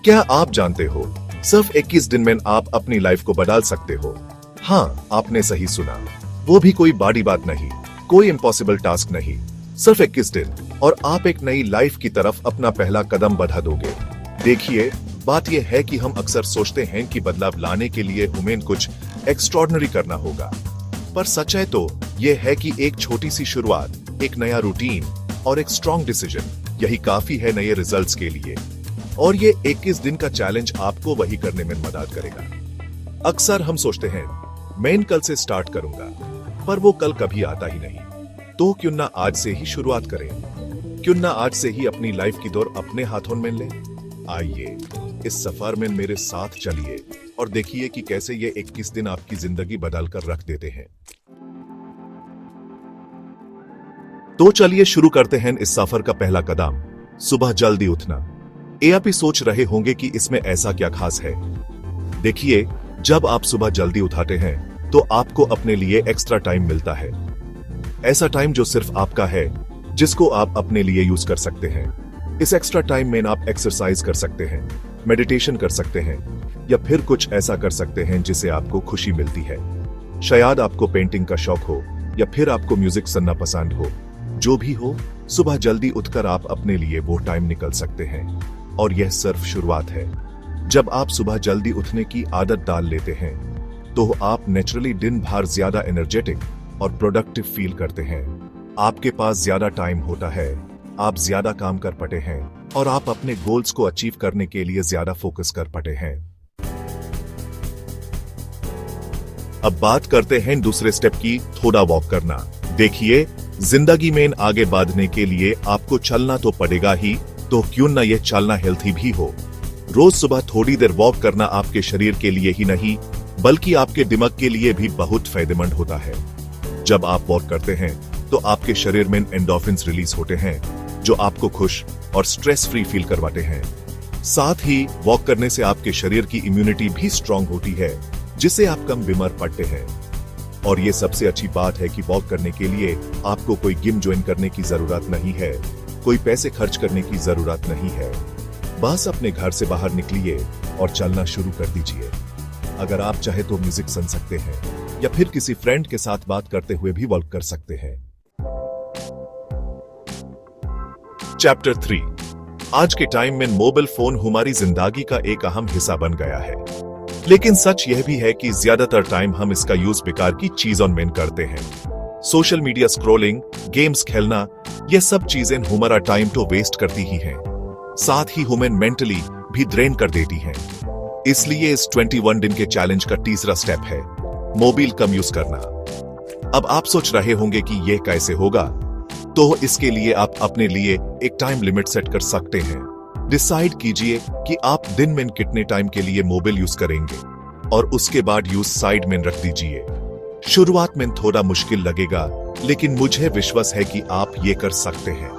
क्या आप जानते हो, सिर्फ 21 दिन में आप अपनी लाइफ को बदल सकते हो। हाँ, आपने सही सुना। वो भी कोई बड़ी बात नहीं, कोई इम्पॉसिबल टास्क नहीं। सिर्फ 21 दिन और आप एक नई लाइफ की तरफ अपना पहला कदम बढ़ा दोगे। देखिए, बात यह है कि हम अक्सर सोचते हैं कि बदलाव लाने के लिए हमें कुछ एक्स्ट्रॉर्डिनरी करना होगा, पर सच्चाई तो यह है कि एक छोटी सी शुरुआत, एक नया रूटीन और एक स्ट्रॉन्ग डिसीजन, यही काफी है नए रिजल्ट्स के लिए। और ये 21 दिन का चैलेंज आपको वही करने में मदद करेगा। अक्सर हम सोचते हैं, मैं कल से स्टार्ट करूंगा, पर वो कल कभी आता ही नहीं। तो क्यों ना आज से ही शुरुआत करें? क्यों ना आज से ही अपनी लाइफ की दौर अपने हाथों में लें? आइए, इस सफर में मेरे साथ चलिए और देखिए कि कैसे ये 21 दिन आपकी जिंदगी बदल कर रख देते हैं। तो चलिए शुरू करते हैं इस सफर का पहला कदम, सुबह जल्दी उठना। आप ही सोच रहे होंगे कि इसमें ऐसा क्या खास है। देखिए, जब आप सुबह जल्दी उठाते हैं तो आपको अपने लिए एक्स्ट्रा टाइम मिलता है। ऐसा टाइम जो सिर्फ आपका है, जिसको आप अपने लिए यूज कर सकते हैं। इस एक्स्ट्रा टाइम में आप एक्सरसाइज कर सकते हैं, मेडिटेशन कर सकते हैं या फिर कुछ ऐसा कर सकते हैं जिसे आपको खुशी मिलती है। शायद आपको पेंटिंग का शौक हो या फिर आपको म्यूजिक सुनना पसंद हो। जो भी हो, सुबह जल्दी उठकर आप अपने लिए वो टाइम निकल सकते हैं। और यह सिर्फ शुरुआत है। जब आप सुबह जल्दी उठने की आदत डाल लेते हैं तो आप नेचुरली दिन भर ज्यादा एनर्जेटिक और प्रोडक्टिव फील करते हैं। आपके पास ज्यादा टाइम होता है, आप ज्यादा काम कर पाते हैं और आप अपने गोल्स को अचीव करने के लिए ज्यादा फोकस कर पाते हैं। अब बात करते हैं दूसरे स्टेप की, थोड़ा वॉक करना। देखिए, जिंदगी में आगे बढ़ने के लिए आपको चलना तो पड़ेगा ही, तो क्यों ना यह चलना हेल्थी भी हो। रोज सुबह थोड़ी देर वॉक करना आपके शरीर के लिए ही नहीं, बल्कि आपके दिमाग के लिए भी बहुत फायदेमंद होता है। जब आप वॉक करते हैं तो आपके शरीर में एंडोर्फिन्स रिलीज होते हैं, जो आपको खुश और स्ट्रेस फ्री फील करवाते हैं। साथ ही वॉक करने से आपके शरीर की इम्यूनिटी भी स्ट्रांग होती है, जिससे आप कम बीमार पड़ते हैं। और ये सबसे अच्छी बात है कि वॉक करने के लिए आपको कोई जिम ज्वाइन करने की जरूरत नहीं है, कोई पैसे खर्च करने की जरूरत नहीं है। बस अपने घर से बाहर निकलिए और चलना शुरू कर दीजिए। अगर आप चाहे तो म्यूजिक सुन सकते हैं या फिर किसी फ्रेंड के साथ बात करते हुए भी वॉक कर सकते हैं। चैप्टर 3। आज के टाइम में मोबाइल फोन हमारी जिंदगी का एक अहम हिस्सा बन गया है, लेकिन सच यह भी है कि ज्यादातर टाइम हम इसका यूज बेकार की चीजों में करते हैं। सोशल मीडिया स्क्रॉलिंग, गेम्स खेलना, ये सब चीजें हमारा टाइम तो वेस्ट करती ही हैं, साथ ही हमें मेंटली भी ड्रेन कर देती हैं। इसलिए इस 21 दिन के चैलेंज का तीसरा स्टेप है मोबाइल कम यूज करना। अब आप सोच रहे होंगे कि यह कैसे होगा, तो इसके लिए आप अपने लिए एक टाइम लिमिट सेट कर सकते हैं। डिसाइड कीजिए कि आप दिन में कितने टाइम के लिए मोबाइल यूज करेंगे और उसके बाद यूज साइड में रख दीजिए। शुरुआत में थोड़ा मुश्किल लगेगा, लेकिन मुझे विश्वास है कि आप ये कर सकते हैं।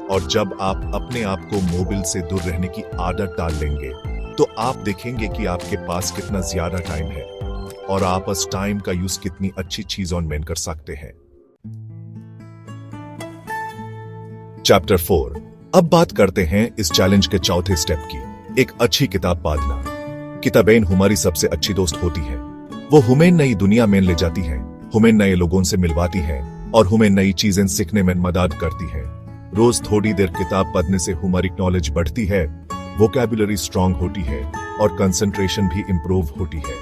और जब आप अपने आप को मोबाइल से दूर रहने की आदत डाल लेंगे तो आप देखेंगे कि आपके पास कितना ज्यादा टाइम है और आप उस टाइम का यूज कितनी अच्छी चीजों में कर सकते हैं। चैप्टर 4। अब बात करते हैं इस चैलेंज के चौथे स्टेप की, एक अच्छी किताब पढ़ना। किताबें हमारी सबसे अच्छी दोस्त होती है। वो हमें नई दुनिया में ले जाती है, हमें नए लोगों से मिलवाती है और हमें नई चीजें सीखने में मदद करती है। रोज थोड़ी देर किताब पढ़ने से हमारी नॉलेज बढ़ती है, वोकैबुलरी स्ट्रांग होती है और कंसंट्रेशन भी इंप्रूव होती है।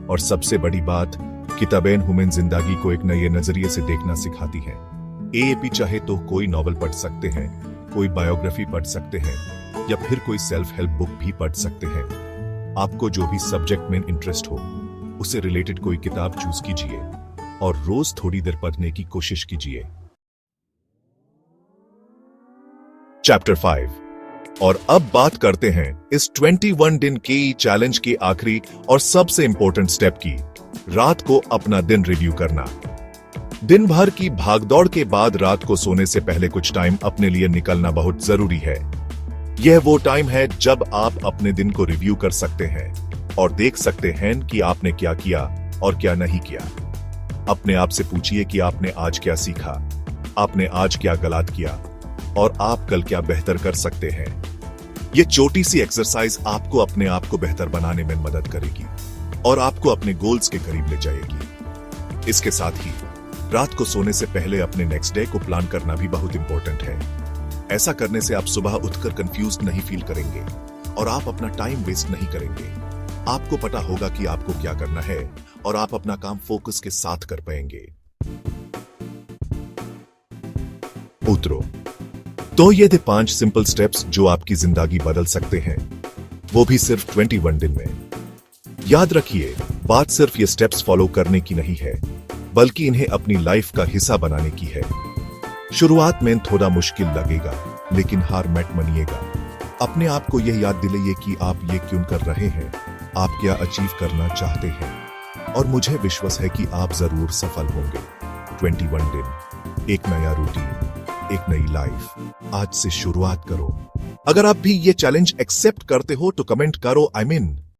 और सबसे बड़ी बात, किताबें हमें जिंदगी को एक नए नजरिए से देखना सिखाती हैं। आप चाहे तो कोई नॉवल पढ़ सकते हैं, कोई बायोग्राफी पढ़ सकते हैं या फिर कोई सेल्फ हेल्प बुक भी पढ़ सकते हैं। आपको जो भी सब्जेक्ट में इंटरेस्ट हो, उससे रिलेटेड कोई किताब चूज कीजिए और रोज थोड़ी देर पढ़ने की कोशिश कीजिए। चैप्टर 5। और अब बात करते हैं इस 21 दिन के चैलेंज के आखिरी और सबसे इंपॉर्टेंट स्टेप की, रात को अपना दिन रिव्यू करना। दिन भर की भागदौड़ के बाद रात को सोने से पहले कुछ टाइम अपने लिए निकालना बहुत जरूरी है। यह वो टाइम है जब आप अपने दिन को रिव्यू कर सकते हैं और देख सकते हैं कि आपने क्या किया और क्या नहीं किया। अपने आप से पूछिए कि आपने आज क्या सीखा, आपने आज क्या गलत किया और आप कल क्या बेहतर कर सकते हैं। ये छोटी सी एक्सरसाइज आपको अपने आप को बेहतर बनाने में मदद करेगी और आपको अपने गोल्स के करीब ले जाएगी। इसके साथ ही रात को सोने से पहले अपने नेक्स्ट डे को प्लान करना भी बहुत इंपॉर्टेंट है। ऐसा करने से आप सुबह उठकर कंफ्यूज नहीं फील करेंगे और आप अपना टाइम वेस्ट नहीं करेंगे। आपको पता होगा कि आपको क्या करना है और आप अपना काम फोकस के साथ कर पाएंगे। उतरो। तो ये थे 5 सिंपल स्टेप्स जो आपकी जिंदगी बदल सकते हैं, वो भी सिर्फ 21 दिन में। याद रखिए, बात सिर्फ ये स्टेप्स फॉलो करने की नहीं है, बल्कि इन्हें अपनी लाइफ का हिस्सा बनाने की है। शुरुआत में थोड़ा मुश्किल लगेगा, लेकिन हार मत मानिएगा। अपने आप को यह याद दिलाइए कि आप ये क्यों कर रहे हैं, आप क्या अचीव करना चाहते हैं, और मुझे विश्वास है कि आप जरूर सफल होंगे। 21 दिन, एक नया रूटीन, एक नई लाइफ। आज से शुरुआत करो। अगर आप भी ये चैलेंज एक्सेप्ट करते हो तो कमेंट करो आई मीन